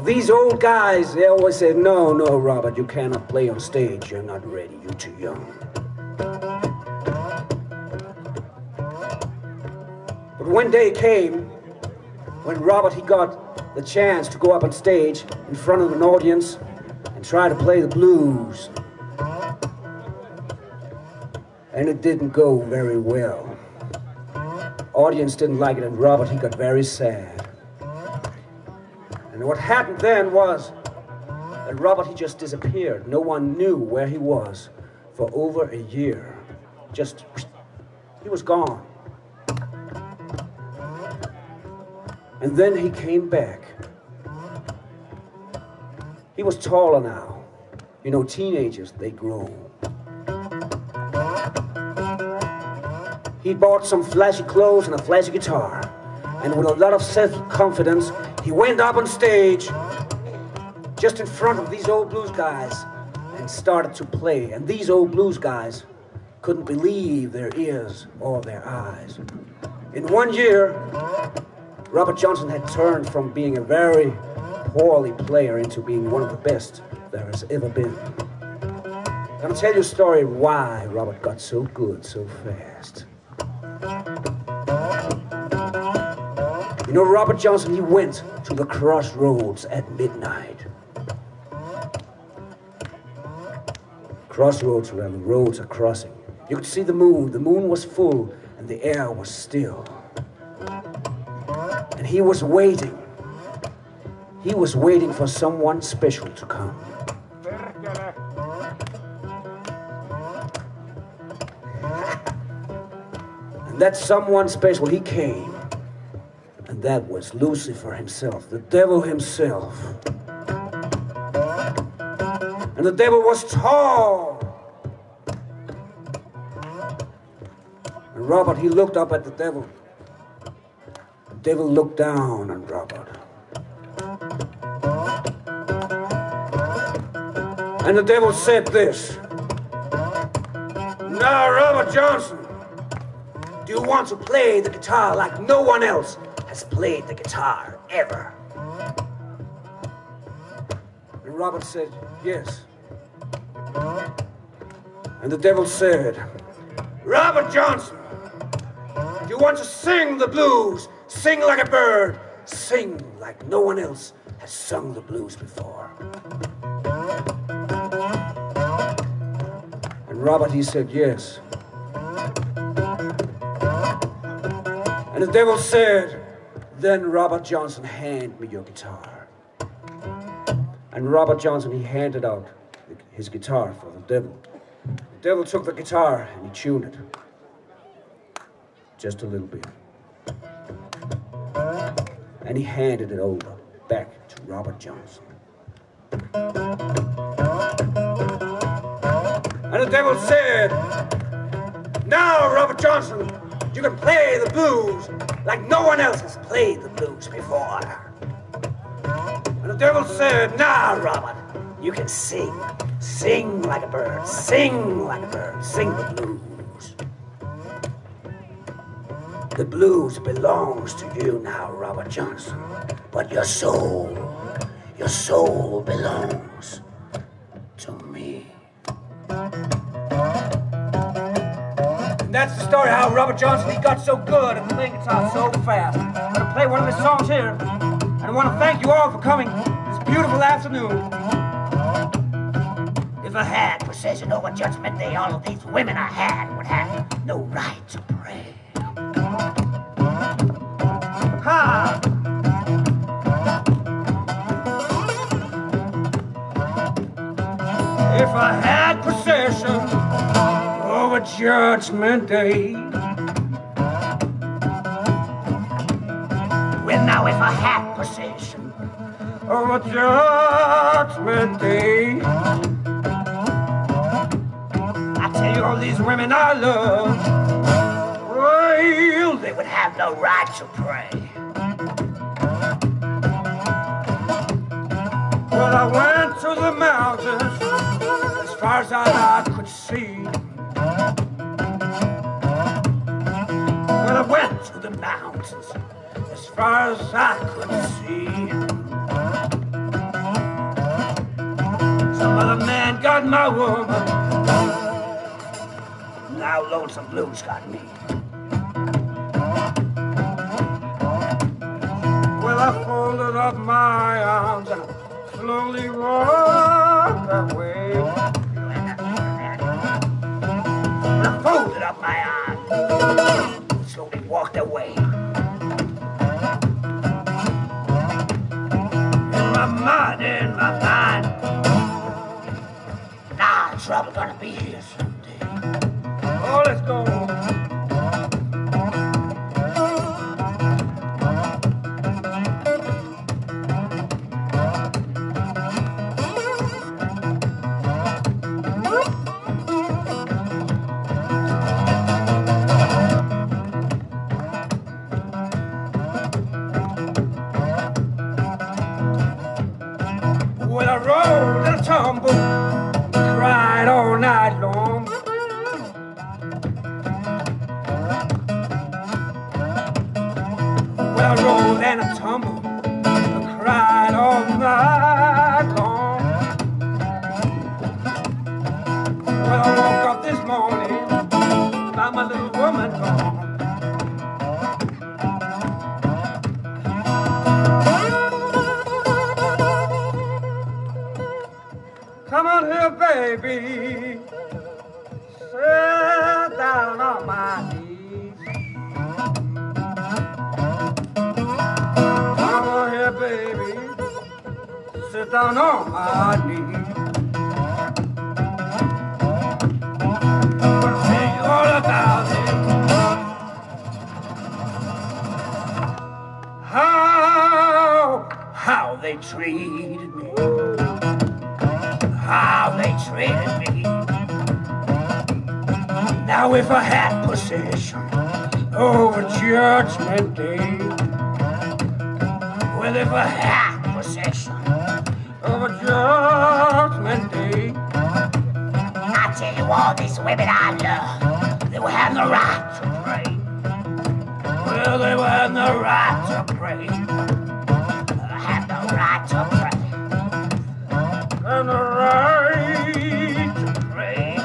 these old guys, they always said, no, no, Robert, you cannot play on stage. You're not ready. You're too young. But one day came when Robert, he got the chance to go up on stage in front of an audience and try to play the blues. And it didn't go very well. Audience didn't like it, and Robert, he got very sad. And what happened then was that Robert, he just disappeared. No one knew where he was for over a year. Just, he was gone. And then he came back. He was taller now. You know, teenagers, they grow. He bought some flashy clothes and a flashy guitar. And with a lot of self-confidence, he went up on stage just in front of these old blues guys and started to play. And these old blues guys couldn't believe their ears or their eyes. In 1 year, Robert Johnson had turned from being a very poorly player into being one of the best there has ever been. I'm going to tell you a story why Robert got so good so fast. You know, Robert Johnson, he went to the crossroads at midnight. Crossroads where the roads are crossing. You could see the moon. The moon was full and the air was still. And he was waiting. He was waiting for someone special to come. And that someone special, he came. And that was Lucifer himself, the devil himself. And the devil was tall. And Robert, he looked up at the devil. The devil looked down on Robert. And the devil said this: "Now, Robert Johnson, do you want to play the guitar like no one else has played the guitar ever?" And Robert said, "Yes." And the devil said, "Robert Johnson, do you want to sing the blues? Sing like a bird. Sing like no one else has sung the blues before." And Robert, he said, "Yes." And the devil said, "Then Robert Johnson, hand me your guitar." And Robert Johnson, he handed out his guitar for the devil. The devil took the guitar and he tuned it. Just a little bit. And he handed it over back to Robert Johnson. And the devil said, "Now, Robert Johnson, you can play the blues like no one else has played the blues before." And the devil said, "Now, Robert, you can sing. Sing like a bird. Sing like a bird. Sing the blues. The blues belongs to you now, Robert Johnson. But your soul belongs to me." And that's the story how Robert Johnson, he got so good at playing guitar so fast. I'm going to play one of his songs here. And I want to thank you all for coming this beautiful afternoon. If I had precision over Judgment Day, all of these women I had would have no right to pray. Ha! If I had possession over Judgment Day. Well, now if I had possession over Judgment Day, I tell you, all these women I love, well, they would have no right to pray. Well, I went to the mountains as far as I could see. Well, I went to the mountains as far as I could see. Mother man got my woman. Now Lonesome Blues got me. Well, I folded up my arms and I slowly walked away. I folded up my arms, slowly walked away. In my mind, now trouble gonna be here someday. Oh, let's go. Well, I rolled and tumbled, cried all night long. Well, I rolled and I tumbled, cried all night long. Well, I woke up this morning, found my little woman gone. Come on here, baby, sit down on my knees. Come on here, baby, sit down on my knees. I'm gonna tell you all about it. How they treated me. How they treated me. Now if I had possession over Judgment Day, well, if I had possession over Judgment Day, I tell you all these women I love, they will have the right to pray. Well, they will have the right to pray. They have the right to pray. And the right to pray.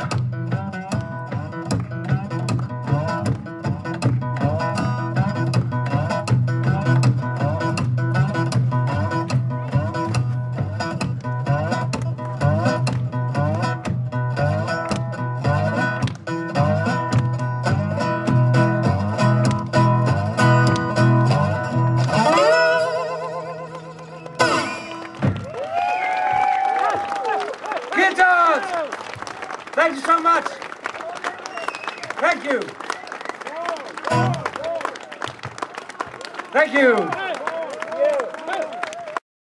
Thank you so much. Thank you. Thank you.